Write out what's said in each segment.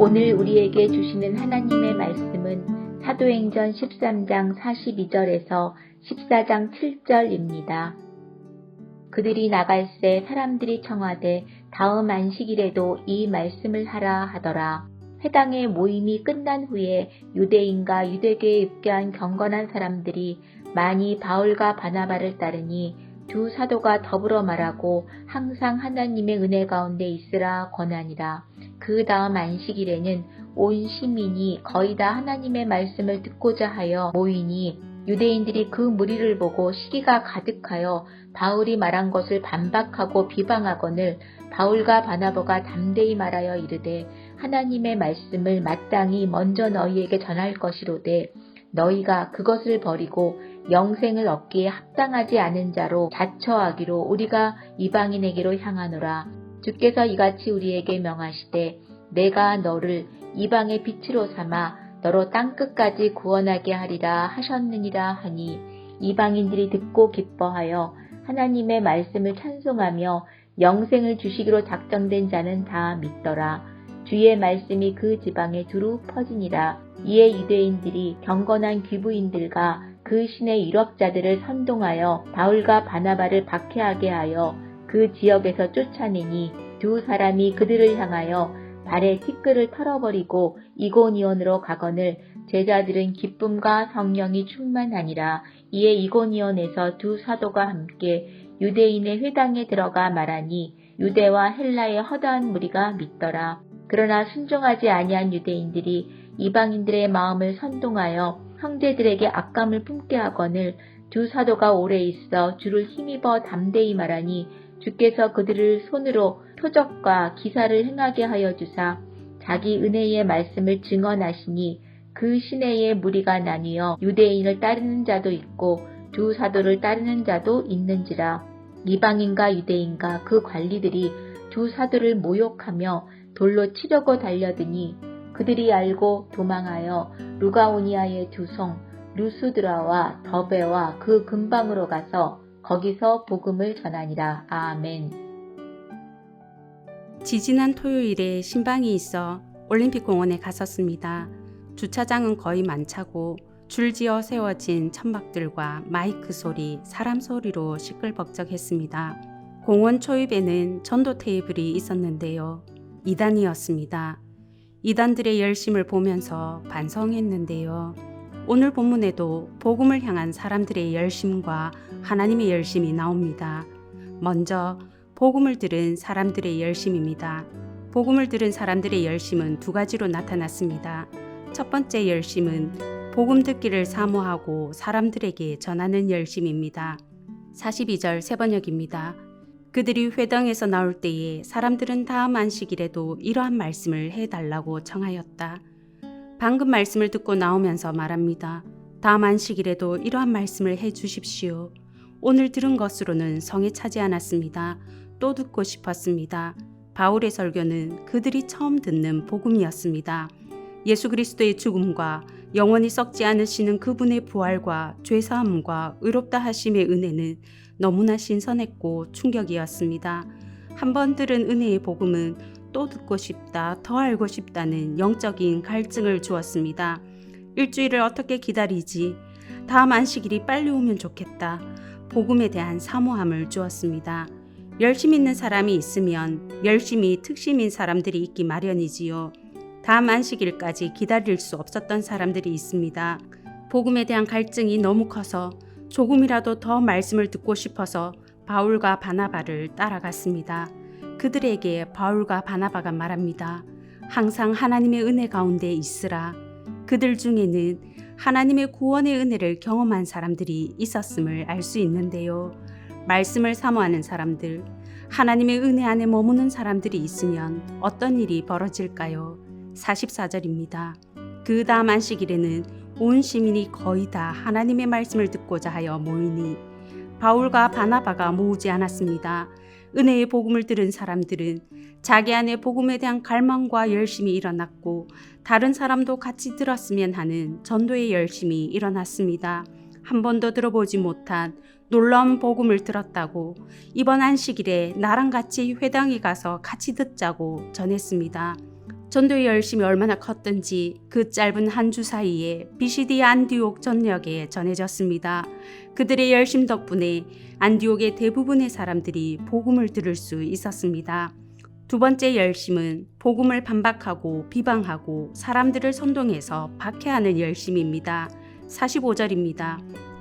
오늘 우리에게 주시는 하나님의 말씀은 사도행전 13장 42절에서 14장 7절입니다. 그들이 나갈새 사람들이 청하되 다음 안식일에도 이 말씀을 하라 하더라. 회당의 모임이 끝난 후에 유대인과 유대교에 입교한 경건한 사람들이 많이 바울과 바나바를 따르니 두 사도가 더불어 말하고 항상 하나님의 은혜 가운데 있으라 권하니라. 그 다음 안식일에는 온 시민이 거의 다 하나님의 말씀을 듣고자 하여 모이니 유대인들이 그 무리를 보고 시기가 가득하여 바울이 말한 것을 반박하고 비방하거늘 바울과 바나바가 담대히 말하여 이르되 하나님의 말씀을 마땅히 먼저 너희에게 전할 것이로되 너희가 그것을 버리고 영생을 얻기에 합당하지 않은 자로 자처하기로 우리가 이방인에게로 향하노라. 주께서 이같이 우리에게 명하시되 내가 너를 이방의 빛으로 삼아 너로 땅끝까지 구원하게 하리라 하셨느니라 하니 이방인들이 듣고 기뻐하여 하나님의 말씀을 찬송하며 영생을 주시기로 작정된 자는 다 믿더라. 주의 말씀이 그 지방에 두루 퍼지니라. 이에 유대인들이 경건한 귀부인들과 그 신의 유력자들을 선동하여 바울과 바나바를 박해하게 하여 그 지역에서 쫓아내니 두 사람이 그들을 향하여 발에 티끌을 털어버리고 이고니온으로 가거늘 제자들은 기쁨과 성령이 충만하니라. 이에 이고니온에서 두 사도가 함께 유대인의 회당에 들어가 말하니 유대와 헬라의 허다한 무리가 믿더라. 그러나 순종하지 아니한 유대인들이 이방인들의 마음을 선동하여 형제들에게 악감을 품게 하거늘 두 사도가 오래 있어 주를 힘입어 담대히 말하니 주께서 그들을 손으로 표적과 기사를 행하게 하여 주사 자기 은혜의 말씀을 증언하시니 그 시내의 무리가 나뉘어 유대인을 따르는 자도 있고 두 사도를 따르는 자도 있는지라. 이방인과 유대인과 그 관리들이 두 사도를 모욕하며 돌로 치려고 달려드니 그들이 알고 도망하여 루가오니아의 두 성 루스드라와 더베와 그 근방으로 가서 거기서 복음을 전하니라. 아멘. 지지난 토요일에 신방이 있어 올림픽공원에 갔었습니다. 주차장은 거의 만차고 줄지어 세워진 천막들과 마이크 소리, 사람 소리로 시끌벅적했습니다. 공원 초입에는 전도 테이블이 있었는데요. 이단이었습니다. 이단들의 열심을 보면서 반성했는데요. 오늘 본문에도 복음을 향한 사람들의 열심과 하나님의 열심이 나옵니다. 먼저 복음을 들은 사람들의 열심입니다. 복음을 들은 사람들의 열심은 두 가지로 나타났습니다. 첫 번째 열심은 복음 듣기를 사모하고 사람들에게 전하는 열심입니다. 42절 세번역입니다. 그들이 회당에서 나올 때에 사람들은 다음 안식일에도 이러한 말씀을 해달라고 청하였다. 방금 말씀을 듣고 나오면서 말합니다. 다음 안식일에도 이러한 말씀을 해주십시오. 오늘 들은 것으로는 성에 차지 않았습니다. 또 듣고 싶었습니다. 바울의 설교는 그들이 처음 듣는 복음이었습니다. 예수 그리스도의 죽음과 영원히 썩지 않으시는 그분의 부활과 죄사함과 의롭다 하심의 은혜는 너무나 신선했고 충격이었습니다. 한 번 들은 은혜의 복음은 또 듣고 싶다, 더 알고 싶다는 영적인 갈증을 주었습니다. 일주일을 어떻게 기다리지? 다음 안식일이 빨리 오면 좋겠다. 복음에 대한 사모함을 주었습니다. 열심 있는 사람이 있으면 열심히 특심인 사람들이 있기 마련이지요. 다음 안식일까지 기다릴 수 없었던 사람들이 있습니다. 복음에 대한 갈증이 너무 커서 조금이라도 더 말씀을 듣고 싶어서 바울과 바나바를 따라갔습니다. 그들에게 바울과 바나바가 말합니다. 항상 하나님의 은혜 가운데 있으라. 그들 중에는 하나님의 구원의 은혜를 경험한 사람들이 있었음을 알 수 있는데요. 말씀을 사모하는 사람들, 하나님의 은혜 안에 머무는 사람들이 있으면 어떤 일이 벌어질까요? 44절입니다. 그 다음 안식일에는 온 시민이 거의 다 하나님의 말씀을 듣고자 하여 모이니 바울과 바나바가 모으지 않았습니다. 은혜의 복음을 들은 사람들은 자기 안에 복음에 대한 갈망과 열심이 일어났고 다른 사람도 같이 들었으면 하는 전도의 열심이 일어났습니다. 한 번도 들어보지 못한 놀라운 복음을 들었다고 이번 안식일에 나랑 같이 회당에 가서 같이 듣자고 전했습니다. 전도의 열심이 얼마나 컸던지 그 짧은 한 주 사이에 비시디 안디옥 전역에 전해졌습니다. 그들의 열심 덕분에 안디옥의 대부분의 사람들이 복음을 들을 수 있었습니다. 두 번째 열심은 복음을 반박하고 비방하고 사람들을 선동해서 박해하는 열심입니다. 45절입니다.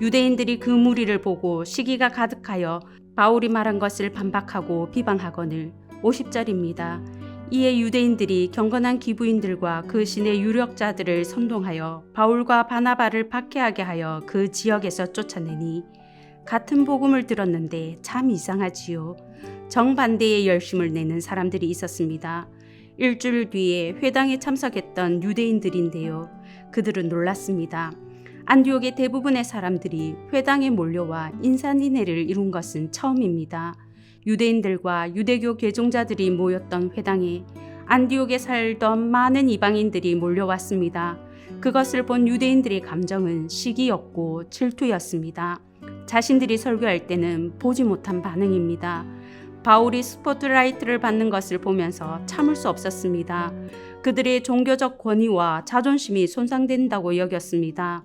유대인들이 그 무리를 보고 시기가 가득하여 바울이 말한 것을 반박하고 비방하거늘. 50절입니다. 이에 유대인들이 경건한 기부인들과 그 신의 유력자들을 선동하여 바울과 바나바를 박해하게 하여 그 지역에서 쫓아내니 같은 복음을 들었는데 참 이상하지요. 정반대의 열심을 내는 사람들이 있었습니다. 일주일 뒤에 회당에 참석했던 유대인들인데요. 그들은 놀랐습니다. 안디옥의 대부분의 사람들이 회당에 몰려와 인산인해를 이룬 것은 처음입니다. 유대인들과 유대교 개종자들이 모였던 회당에 안디옥에 살던 많은 이방인들이 몰려왔습니다. 그것을 본 유대인들의 감정은 시기였고 질투였습니다. 자신들이 설교할 때는 보지 못한 반응입니다. 바울이 스포트라이트를 받는 것을 보면서 참을 수 없었습니다. 그들의 종교적 권위와 자존심이 손상된다고 여겼습니다.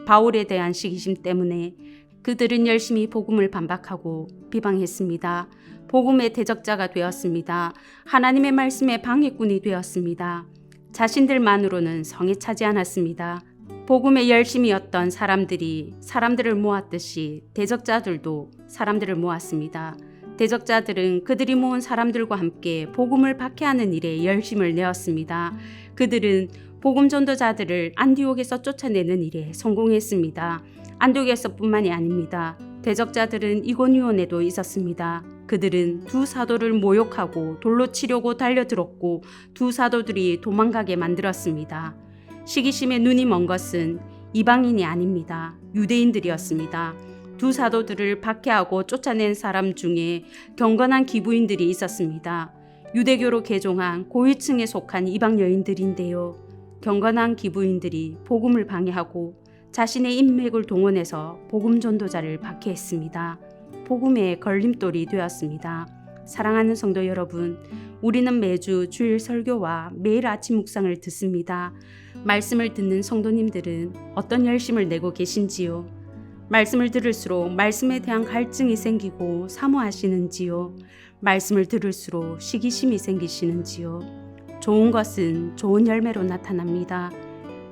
바울에 대한 시기심 때문에 그들은 열심히 복음을 반박하고 비방했습니다. 복음의 대적자가 되었습니다. 하나님의 말씀의 방해꾼이 되었습니다. 자신들만으로는 성에 차지 않았습니다. 복음의 열심이었던 사람들이 사람들을 모았듯이 대적자들도 사람들을 모았습니다. 대적자들은 그들이 모은 사람들과 함께 복음을 박해하는 일에 열심을 내었습니다. 그들은 복음 전도자들을 안디옥에서 쫓아내는 일에 성공했습니다. 안디옥에서뿐만이 아닙니다. 대적자들은 이고니온에도 있었습니다. 그들은 두 사도를 모욕하고 돌로 치려고 달려들었고 두 사도들이 도망가게 만들었습니다. 시기심에 눈이 먼 것은 이방인이 아닙니다. 유대인들이었습니다. 두 사도들을 박해하고 쫓아낸 사람 중에 경건한 기부인들이 있었습니다. 유대교로 개종한 고위층에 속한 이방 여인들인데요. 경건한 기부인들이 복음을 방해하고 자신의 인맥을 동원해서 복음 전도자를 박해했습니다. 복음의 걸림돌이 되었습니다. 사랑하는 성도 여러분, 우리는 매주 주일 설교와 매일 아침 묵상을 듣습니다. 말씀을 듣는 성도님들은 어떤 열심을 내고 계신지요? 말씀을 들을수록 말씀에 대한 갈증이 생기고 사모하시는지요? 말씀을 들을수록 시기심이 생기시는지요? 좋은 것은 좋은 열매로 나타납니다.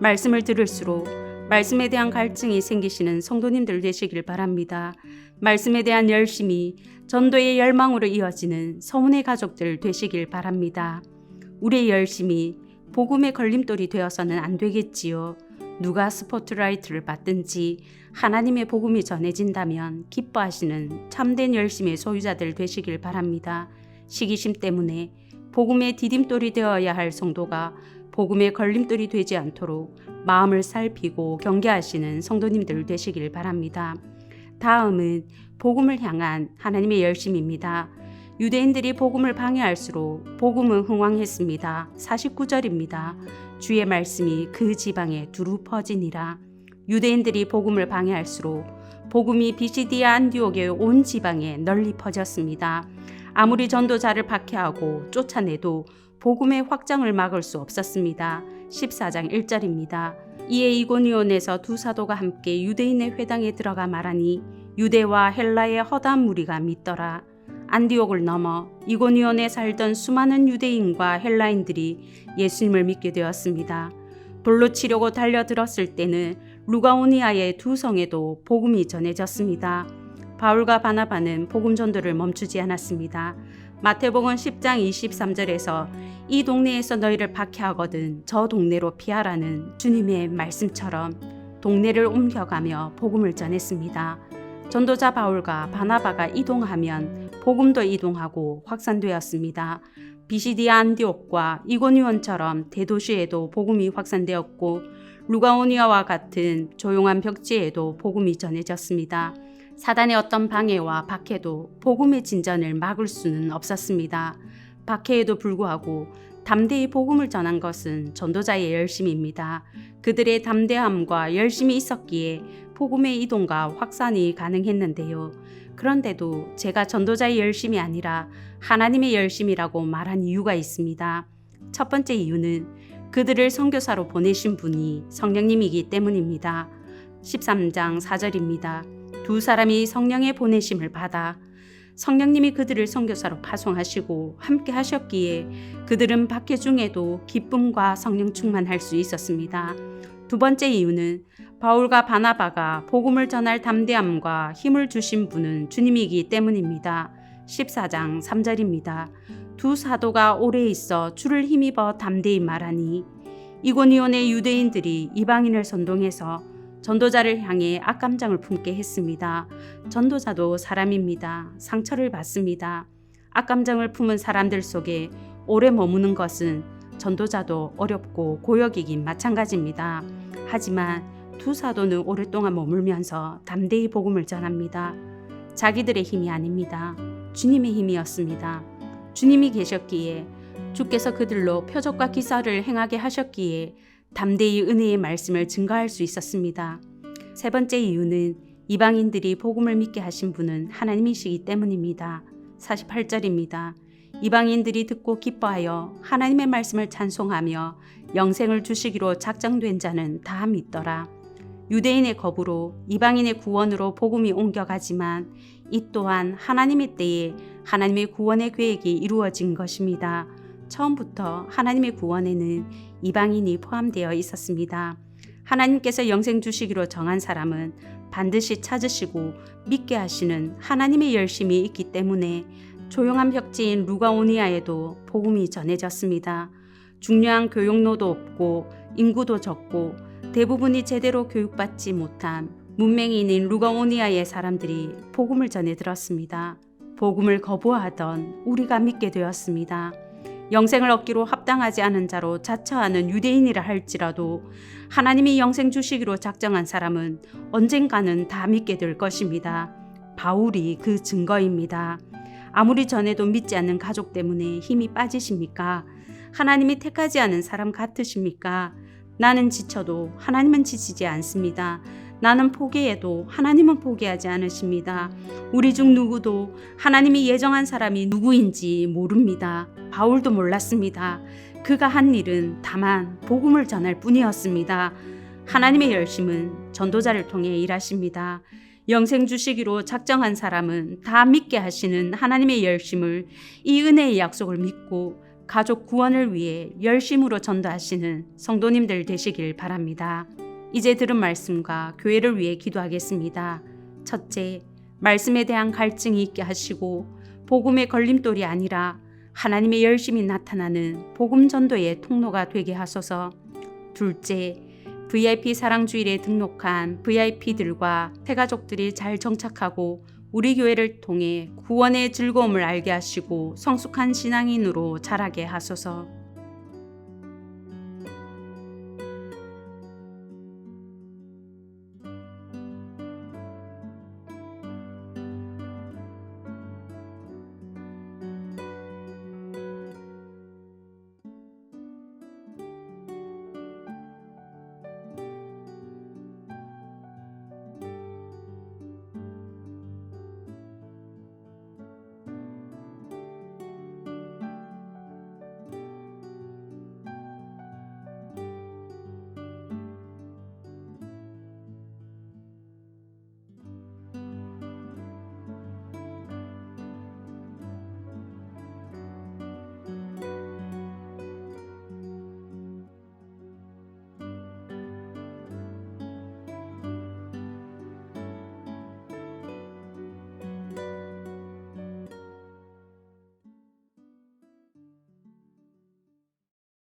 말씀을 들을수록 말씀에 대한 갈증이 생기시는 성도님들 되시길 바랍니다. 말씀에 대한 열심이 전도의 열망으로 이어지는 서문의 가족들 되시길 바랍니다. 우리의 열심이 복음의 걸림돌이 되어서는 안 되겠지요. 누가 스포트라이트를 받든지 하나님의 복음이 전해진다면 기뻐하시는 참된 열심의 소유자들 되시길 바랍니다. 시기심 때문에 복음의 디딤돌이 되어야 할 성도가 복음의 걸림돌이 되지 않도록 마음을 살피고 경계하시는 성도님들 되시길 바랍니다. 다음은 복음을 향한 하나님의 열심입니다. 유대인들이 복음을 방해할수록 복음은 흥왕했습니다. 49절입니다. 주의 말씀이 그 지방에 두루 퍼지니라. 유대인들이 복음을 방해할수록 복음이 비시디아 안디옥의 온 지방에 널리 퍼졌습니다. 아무리 전도자를 박해하고 쫓아내도 복음의 확장을 막을 수 없었습니다. 14장 1절입니다. 이에 이고니온에서 두 사도가 함께 유대인의 회당에 들어가 말하니 유대와 헬라의 허다한 무리가 믿더라. 안디옥을 넘어 이고니온에 살던 수많은 유대인과 헬라인들이 예수님을 믿게 되었습니다. 돌로 치려고 달려들었을 때는 루가오니아의 두 성에도 복음이 전해졌습니다. 바울과 바나바는 복음 전도를 멈추지 않았습니다. 마태복음 10장 23절에서 이 동네에서 너희를 박해하거든 저 동네로 피하라는 주님의 말씀처럼 동네를 옮겨가며 복음을 전했습니다. 전도자 바울과 바나바가 이동하면 복음도 이동하고 확산되었습니다. 비시디아 안디옥과 이고니온처럼 대도시에도 복음이 확산되었고 루가오니아와 같은 조용한 벽지에도 복음이 전해졌습니다. 사단의 어떤 방해와 박해도 복음의 진전을 막을 수는 없었습니다. 박해에도 불구하고 담대히 복음을 전한 것은 전도자의 열심입니다. 그들의 담대함과 열심이 있었기에 복음의 이동과 확산이 가능했는데요. 그런데도 제가 전도자의 열심이 아니라 하나님의 열심이라고 말한 이유가 있습니다. 첫 번째 이유는 그들을 선교사로 보내신 분이 성령님이기 때문입니다. 13장 4절입니다. 두 사람이 성령의 보내심을 받아 성령님이 그들을 선교사로 파송하시고 함께 하셨기에 그들은 박해 중에도 기쁨과 성령 충만할 수 있었습니다. 두 번째 이유는 바울과 바나바가 복음을 전할 담대함과 힘을 주신 분은 주님이기 때문입니다. 14장 3절입니다. 두 사도가 오래 있어 주를 힘입어 담대히 말하니 이고니온의 유대인들이 이방인을 선동해서 전도자를 향해 악감정을 품게 했습니다. 전도자도 사람입니다. 상처를 받습니다. 악감정을 품은 사람들 속에 오래 머무는 것은 전도자도 어렵고 고역이긴 마찬가지입니다. 하지만 두 사도는 오랫동안 머물면서 담대히 복음을 전합니다. 자기들의 힘이 아닙니다. 주님의 힘이었습니다. 주님이 계셨기에 주께서 그들로 표적과 기사를 행하게 하셨기에 담대히 은혜의 말씀을 증거할 수 있었습니다. 세 번째 이유는 이방인들이 복음을 믿게 하신 분은 하나님이시기 때문입니다. 48절입니다. 이방인들이 듣고 기뻐하여 하나님의 말씀을 찬송하며 영생을 주시기로 작정된 자는 다 믿더라. 유대인의 겁으로 이방인의 구원으로 복음이 옮겨가지만 이 또한 하나님의 때에 하나님의 구원의 계획이 이루어진 것입니다. 처음부터 하나님의 구원에는 이방인이 포함되어 있었습니다. 하나님께서 영생 주시기로 정한 사람은 반드시 찾으시고 믿게 하시는 하나님의 열심이 있기 때문에 조용한 벽지인 루가오니아에도 복음이 전해졌습니다. 중요한 교육로도 없고 인구도 적고 대부분이 제대로 교육받지 못한 문맹인인 루가오니아의 사람들이 복음을 전해 들었습니다. 복음을 거부하던 우리가 믿게 되었습니다. 영생을 얻기로 합당하지 않은 자로 자처하는 유대인이라 할지라도 하나님이 영생 주시기로 작정한 사람은 언젠가는 다 믿게 될 것입니다. 바울이 그 증거입니다. 아무리 전해도 믿지 않는 가족 때문에 힘이 빠지십니까? 하나님이 택하지 않은 사람 같으십니까? 나는 지쳐도 하나님은 지치지 않습니다. 나는 포기해도 하나님은 포기하지 않으십니다. 우리 중 누구도 하나님이 예정한 사람이 누구인지 모릅니다. 바울도 몰랐습니다. 그가 한 일은 다만 복음을 전할 뿐이었습니다. 하나님의 열심은 전도자를 통해 일하십니다. 영생 주시기로 작정한 사람은 다 믿게 하시는 하나님의 열심을 이 은혜의 약속을 믿고 가족 구원을 위해 열심으로 전도하시는 성도님들 되시길 바랍니다. 이제 들은 말씀과 교회를 위해 기도하겠습니다. 첫째, 말씀에 대한 갈증이 있게 하시고 복음의 걸림돌이 아니라 하나님의 열심이 나타나는 복음 전도의 통로가 되게 하소서. 둘째, VIP 사랑주일에 등록한 VIP들과 태가족들이 잘 정착하고 우리 교회를 통해 구원의 즐거움을 알게 하시고 성숙한 신앙인으로 자라게 하소서.